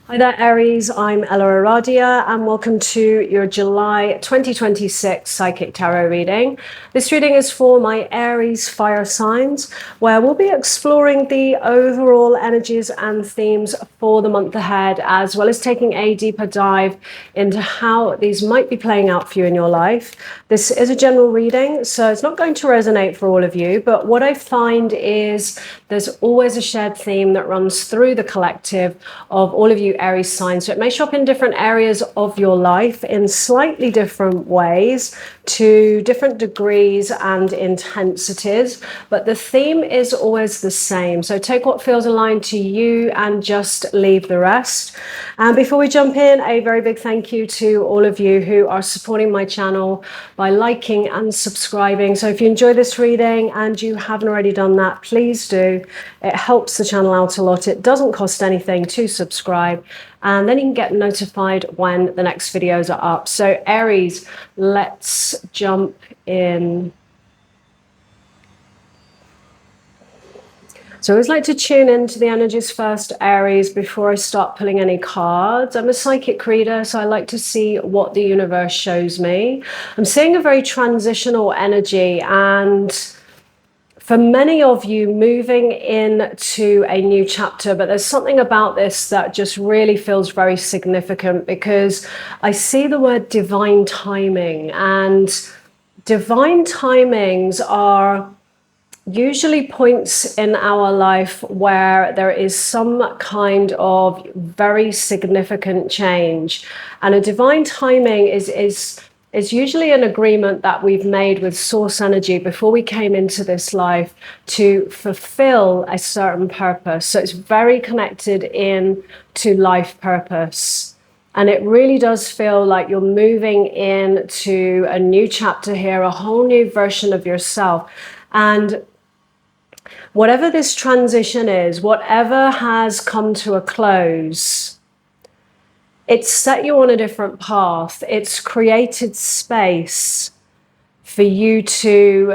Hi there, Aries. I'm EllaAradia, and welcome to your July 2026 Psychic Tarot reading. This reading is for my Aries fire signs, where we'll be exploring the overall energies and themes for the month ahead, as well as taking a deeper dive into how these might be playing out for you in your life. This is a general reading, so it's not going to resonate for all of you, but what I find is there's always a shared theme that runs through the collective of all of you Aries signs. So it may show up in different areas of your life in slightly different ways, to different degrees and intensities, but the theme is always the same. So take what feels aligned to you and just leave the rest. And before we jump in, a very big thank you to all of you who are supporting my channel by liking and subscribing. So if you enjoy this reading and you haven't already done that, please do. It helps the channel out a lot. It doesn't cost anything to subscribe, and then you can get notified when the next videos are up. So Aries, let's jump in. So I always like to tune into the energies first, Aries, before I start pulling any cards. I'm a psychic reader, so I like to see what the universe shows me. I'm seeing a very transitional energy, and for many of you, moving into a new chapter, but there's something about this that just really feels very significant, because I see the word divine timing, and divine timings are usually points in our life where there is some kind of very significant change. And a divine timing is usually an agreement that we've made with source energy before we came into this life to fulfill a certain purpose. So it's very connected in to life purpose. And it really does feel like you're moving into a new chapter here, a whole new version of yourself. And whatever this transition is, whatever has come to a close, it's set you on a different path. It's created space for you to,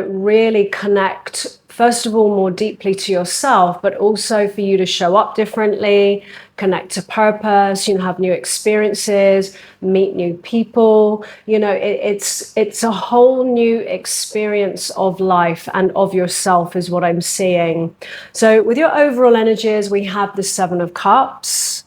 really connect, first of all, more deeply to yourself, but also for you to show up differently, connect to purpose, have new experiences, meet new people. It's a whole new experience of life and of yourself is what I'm seeing. So with your overall energies, we have the Seven of Cups.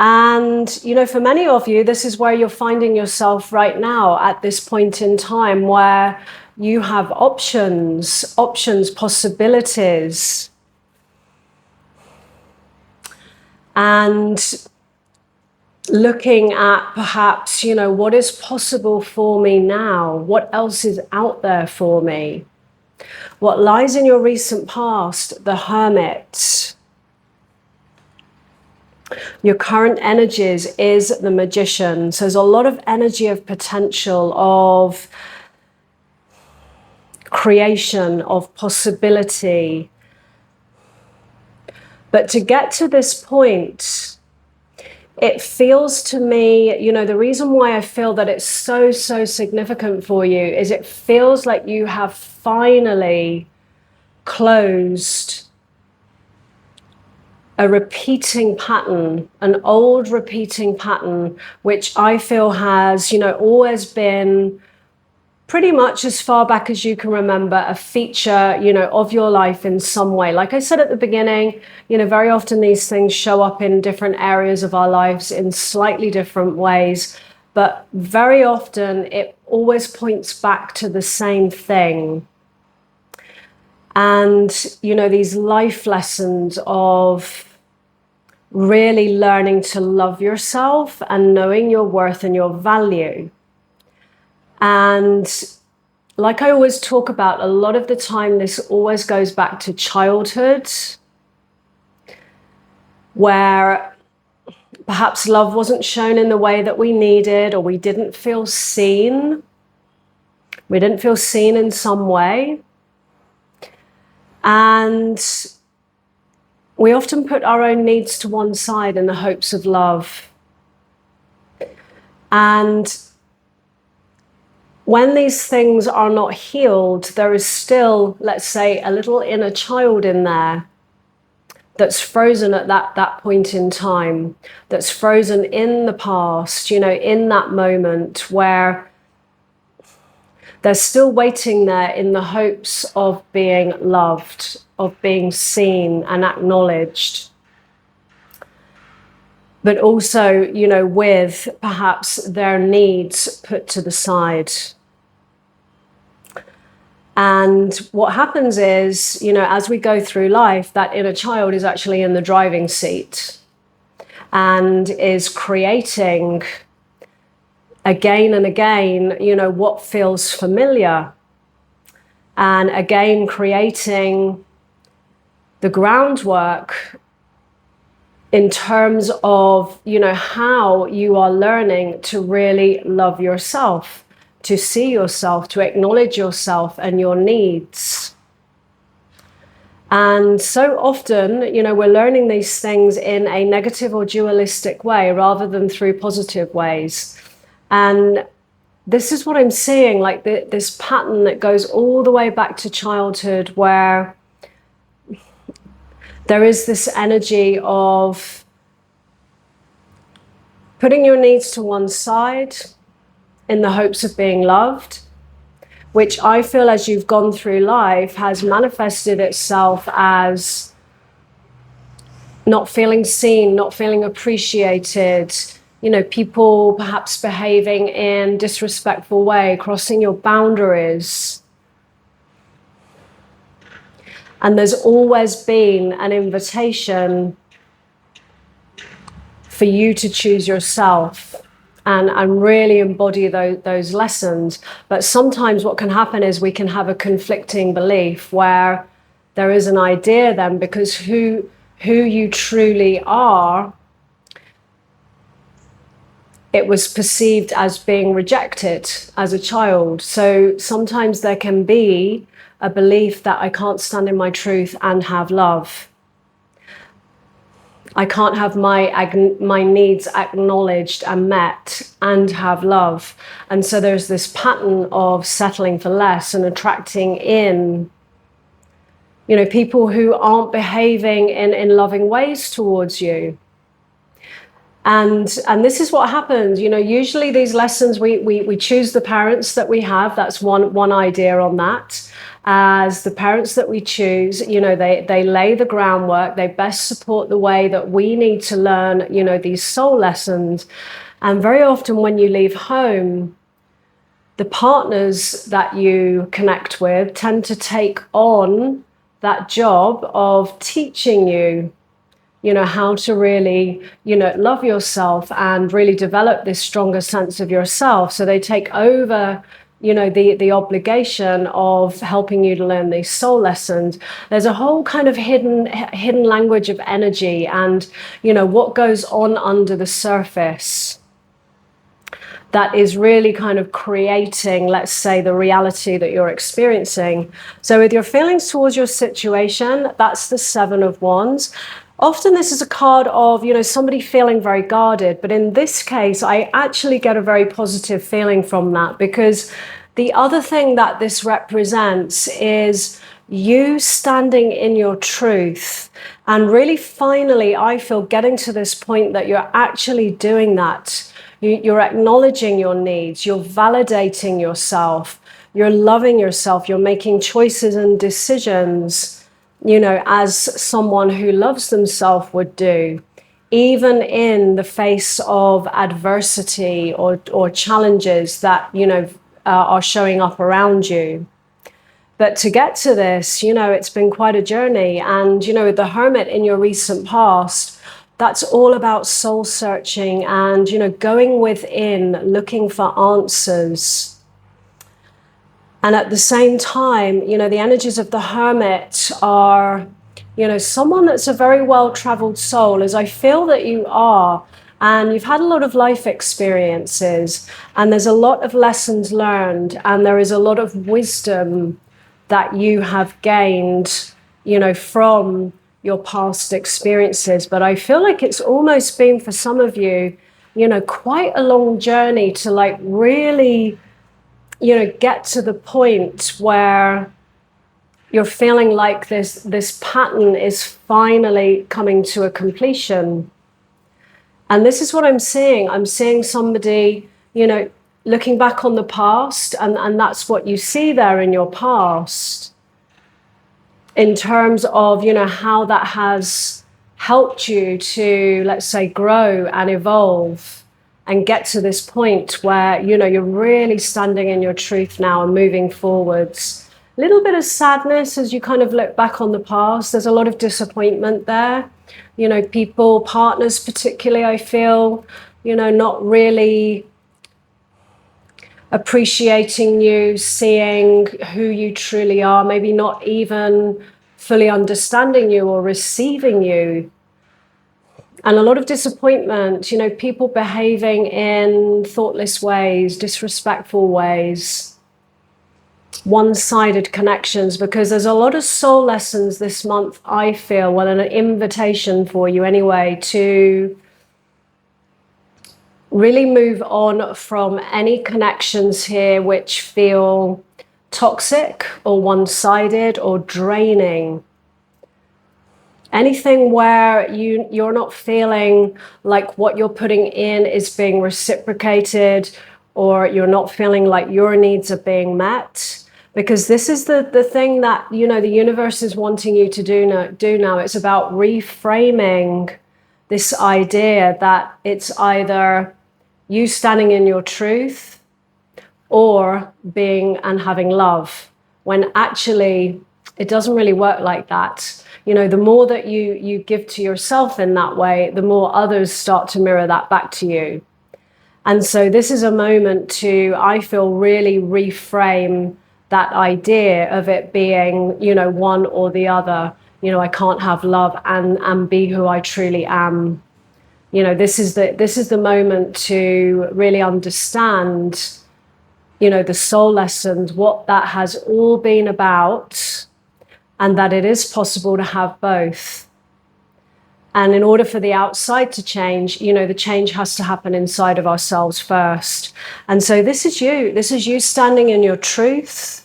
And, for many of you, this is where you're finding yourself right now at this point in time, where you have options, possibilities. And looking at perhaps, what is possible for me now? What else is out there for me? What lies in your recent past? The Hermit. Your current energies is the Magician. So there's a lot of energy of potential, of creation, of possibility. But to get to this point, it feels to me, the reason why I feel that it's so significant for you is it feels like you have finally closed a repeating pattern, an old repeating pattern, which I feel has, always been pretty much as far back as you can remember, a feature, of your life in some way. Like I said at the beginning, very often these things show up in different areas of our lives in slightly different ways, but very often it always points back to the same thing. And, these life lessons of really learning to love yourself and knowing your worth and your value. And like I always talk about, a lot of the time, this always goes back to childhood, where perhaps love wasn't shown in the way that we needed, or we didn't feel seen. We didn't feel seen in some way. And we often put our own needs to one side in the hopes of love. And when these things are not healed, there is still, let's say, a little inner child in there that's frozen at that point in time, that's frozen in the past, in that moment where they're still waiting there in the hopes of being loved, of being seen and acknowledged. But also, with perhaps their needs put to the side. And what happens is, as we go through life, that inner child is actually in the driving seat and is creating again and again, what feels familiar. And again, creating the groundwork in terms of, how you are learning to really love yourself, to see yourself, to acknowledge yourself and your needs. And so often, we're learning these things in a negative or dualistic way rather than through positive ways. And this is what I'm seeing, like this pattern that goes all the way back to childhood, where there is this energy of putting your needs to one side in the hopes of being loved, which I feel as you've gone through life has manifested itself as not feeling seen, not feeling appreciated, people perhaps behaving in disrespectful way, crossing your boundaries. And there's always been an invitation for you to choose yourself and really embody those lessons. But sometimes what can happen is we can have a conflicting belief where there is an idea then, because who you truly are, it was perceived as being rejected as a child. So sometimes there can be a belief that I can't stand in my truth and have love. I can't have my needs acknowledged and met and have love. And so there's this pattern of settling for less and attracting in, people who aren't behaving in loving ways towards you. And this is what happens, usually these lessons, we choose the parents that we have. That's one idea on that. As the parents that we choose, they lay the groundwork, they best support the way that we need to learn, these soul lessons. And very often when you leave home, the partners that you connect with tend to take on that job of teaching you, how to really, love yourself and really develop this stronger sense of yourself. So they take over, the obligation of helping you to learn these soul lessons. There's a whole kind of hidden language of energy and, what goes on under the surface that is really kind of creating, let's say, the reality that you're experiencing. So with your feelings towards your situation, that's the Seven of Wands. Often this is a card of, somebody feeling very guarded. But in this case, I actually get a very positive feeling from that, because the other thing that this represents is you standing in your truth. And really, finally, I feel getting to this point that you're actually doing that. You're acknowledging your needs. You're validating yourself. You're loving yourself. You're making choices and decisions, as someone who loves themselves would do, even in the face of adversity or challenges that, are showing up around you. But to get to this, it's been quite a journey. And, the Hermit in your recent past, that's all about soul searching and, going within, looking for answers. And at the same time, the energies of the Hermit are, someone that's a very well-traveled soul, as I feel that you are. And you've had a lot of life experiences, and there's a lot of lessons learned, and there is a lot of wisdom that you have gained, from your past experiences. But I feel like it's almost been, for some of you, quite a long journey to really, get to the point where you're feeling like this pattern is finally coming to a completion. And this is what I'm seeing. I'm seeing somebody, you know, looking back on the past, and that's what you see there in your past, in terms of, you know, how that has helped you to, let's say, grow and evolve and get to this point where, you know, you're really standing in your truth now and moving forwards. A little bit of sadness as you kind of look back on the past. There's a lot of disappointment there. You know, people, partners particularly, I feel, you know, not really appreciating you, seeing who you truly are, maybe not even fully understanding you or receiving you. And a lot of disappointment, you know, people behaving in thoughtless ways, disrespectful ways, one-sided connections, because there's a lot of soul lessons this month, I feel, well, an invitation for you anyway, to really move on from any connections here which feel toxic or one-sided or draining. Anything where you're not feeling like what you're putting in is being reciprocated, or you're not feeling like your needs are being met. Because this is the thing that, you know, the universe is wanting you to do now. It's about reframing this idea that it's either you standing in your truth or being and having love, when actually it doesn't really work like that. You know, the more that you give to yourself in that way, the more others start to mirror that back to you. And so this is a moment to, I feel, really reframe that idea of it being, you know, one or the other. You know, I can't have love and be who I truly am. You know, this is the moment to really understand, you know, the soul lessons, what that has all been about, and that it is possible to have both. And in order for the outside to change, you know, the change has to happen inside of ourselves first. And so this is you standing in your truth,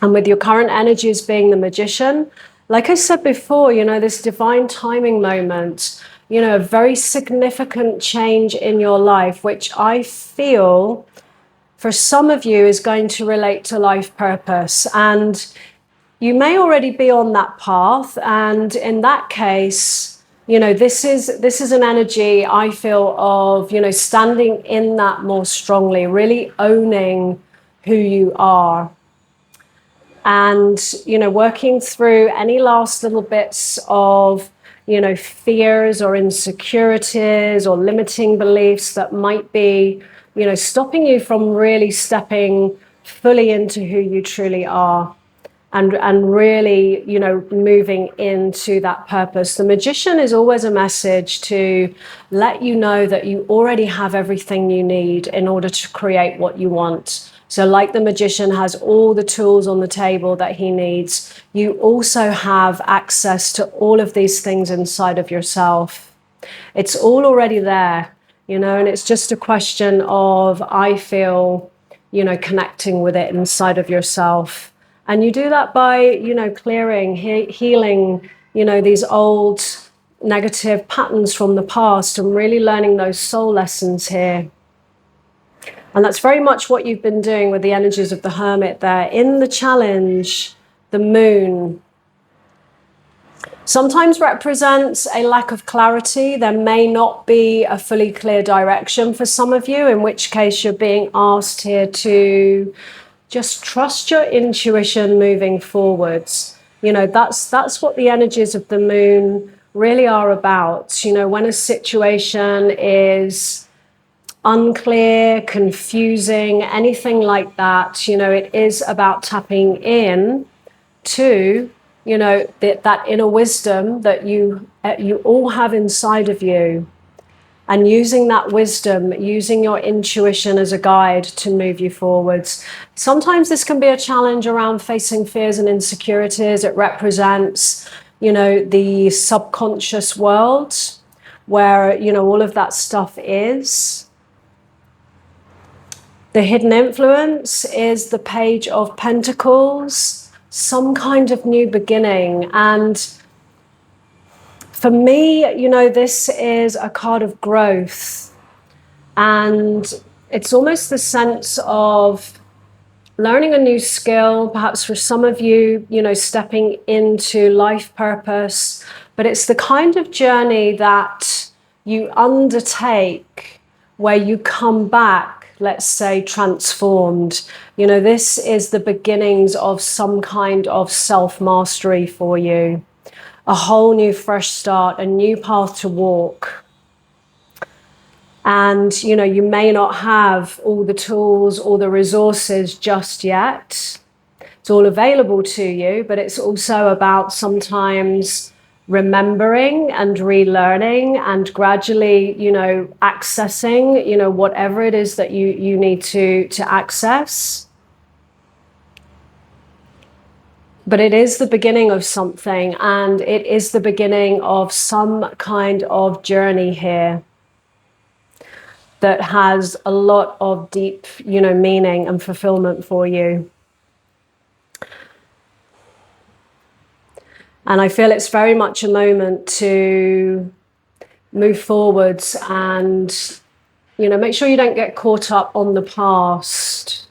and with your current energies being the magician. Like I said before, you know, this divine timing moment, you know, a very significant change in your life, which I feel for some of you is going to relate to life purpose. And you may already be on that path. And in that case, you know, this is an energy, I feel, of, you know, standing in that more strongly, really owning who you are. And, you know, working through any last little bits of, you know, fears or insecurities or limiting beliefs that might be, you know, stopping you from really stepping fully into who you truly are, and really, you know, moving into that purpose. The magician is always a message to let you know that you already have everything you need in order to create what you want. So like the magician has all the tools on the table that he needs, you also have access to all of these things inside of yourself. It's all already there, you know, and it's just a question of, I feel, you know, connecting with it inside of yourself. And you do that by, you know, clearing, healing, you know, these old negative patterns from the past, and really learning those soul lessons here. And that's very much what you've been doing with the energies of the Hermit there. In the challenge, the moon sometimes represents a lack of clarity. There may not be a fully clear direction for some of you, in which case you're being asked here to just trust your intuition moving forwards. You know, that's what the energies of the moon really are about. You know, when a situation is unclear, confusing, anything like that, you know, it is about tapping in to, you know, that inner wisdom that you all have inside of you, and using that wisdom, using your intuition as a guide to move you forwards. Sometimes this can be a challenge around facing fears and insecurities. It represents, you know, the subconscious world where, you know, all of that stuff is. The hidden influence is the Page of Pentacles. some kind of new beginning. And for me, you know, this is a card of growth. And it's almost the sense of learning a new skill, perhaps for some of you, you know, stepping into life purpose. But it's the kind of journey that you undertake where you come back, let's say, transformed. You know, this is the beginnings of some kind of self-mastery for you. A whole new fresh start, a new path to walk. And, you know, you may not have all the tools or the resources just yet. It's all available to you, but it's also about sometimes remembering and relearning and gradually, you know, accessing, you know, whatever it is that you need to access. But it is the beginning of something, and it is the beginning of some kind of journey here that has a lot of deep, you know, meaning and fulfillment for you. And I feel it's very much a moment to move forwards and, you know, make sure you don't get caught up on the past.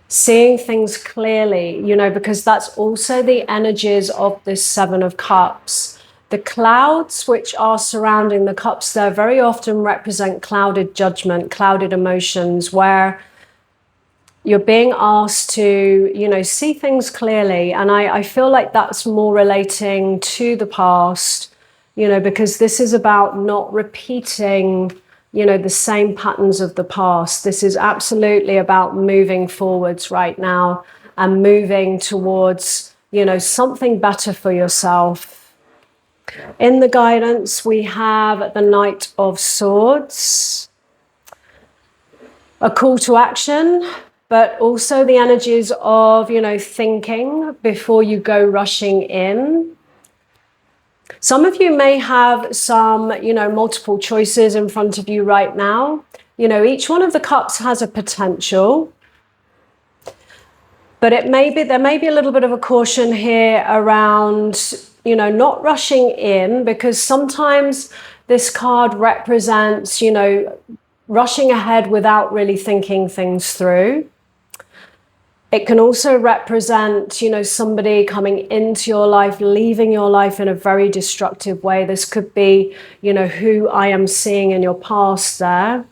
Seeing things clearly, you know, because that's also the energies of this Seven of Cups. The clouds which are surrounding the cups there very often represent clouded judgment, clouded emotions, where you're being asked to, you know, see things clearly. And I feel like that's more relating to the past, you know, because this is about not repeating, you know, the same patterns of the past. This is absolutely about moving forwards right now and moving towards, you know, something better for yourself. In the guidance, we have the Knight of Swords, a call to action, but also the energies of, you know, thinking before you go rushing in. Some of you may have some, you know, multiple choices in front of you right now. You know, each one of the cups has a potential, but there may be a little bit of a caution here around, you know, not rushing in, because sometimes this card represents, you know, rushing ahead without really thinking things through. It can also represent, you know, somebody coming into your life, leaving your life in a very destructive way. This could be, you know, who I am seeing in your past there.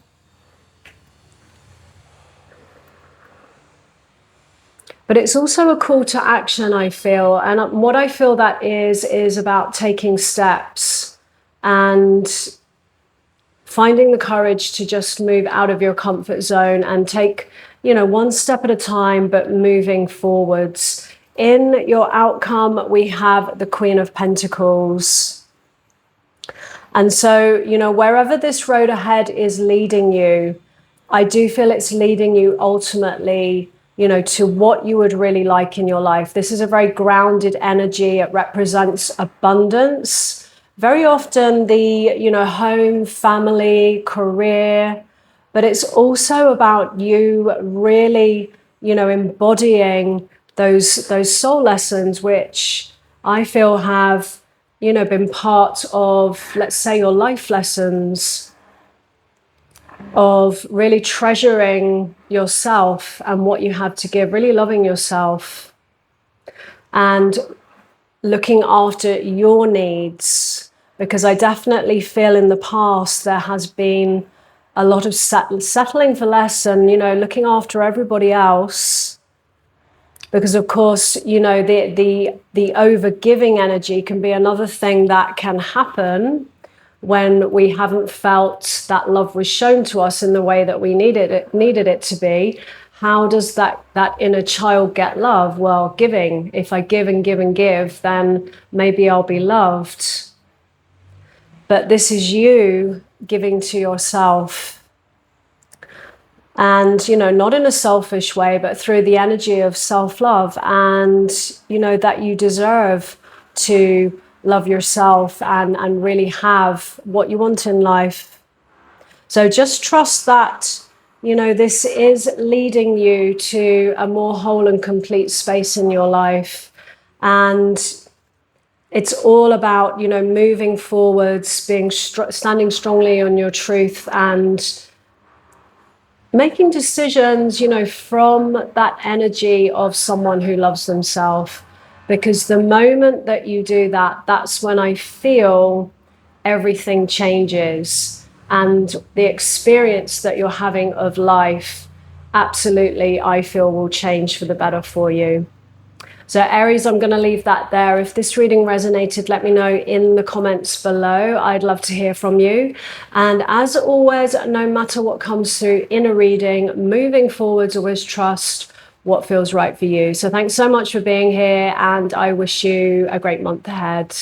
But it's also a call to action, I feel. And what I feel that is about taking steps and finding the courage to just move out of your comfort zone and take, you know, one step at a time, but moving forwards. In your outcome, we have the Queen of Pentacles. And so, you know, wherever this road ahead is leading you, I do feel it's leading you ultimately, you know, to what you would really like in your life. This is a very grounded energy. It represents abundance. Very often the, you know, home, family, career, but it's also about you really, you know, embodying those soul lessons, which I feel have, you know, been part of, let's say, your life lessons, of really treasuring yourself and what you have to give, really loving yourself and looking after your needs. Because I definitely feel in the past there has been a lot of settling for less and, you know, looking after everybody else. Because of course, you know, the over-giving energy can be another thing that can happen when we haven't felt that love was shown to us in the way that we needed it to be. How does that inner child get love? Well, giving. If I give and give and give, then maybe I'll be loved. But this is you giving to yourself. And, you know, not in a selfish way, but through the energy of self-love. And, you know, that you deserve to love yourself and really have what you want in life. So just trust that, You know, this is leading you to a more whole and complete space in your life. And it's all about, you know, moving forwards, standing strongly on your truth and making decisions, you know, from that energy of someone who loves themselves. Because the moment that you do that, that's when I feel everything changes, and the experience that you're having of life, absolutely, I feel will change for the better for you. So Aries, I'm going to leave that there. If this reading resonated, let me know in the comments below. I'd love to hear from you. And as always, no matter what comes through in a reading, moving forwards, always trust what feels right for you. So thanks so much for being here, and I wish you a great month ahead.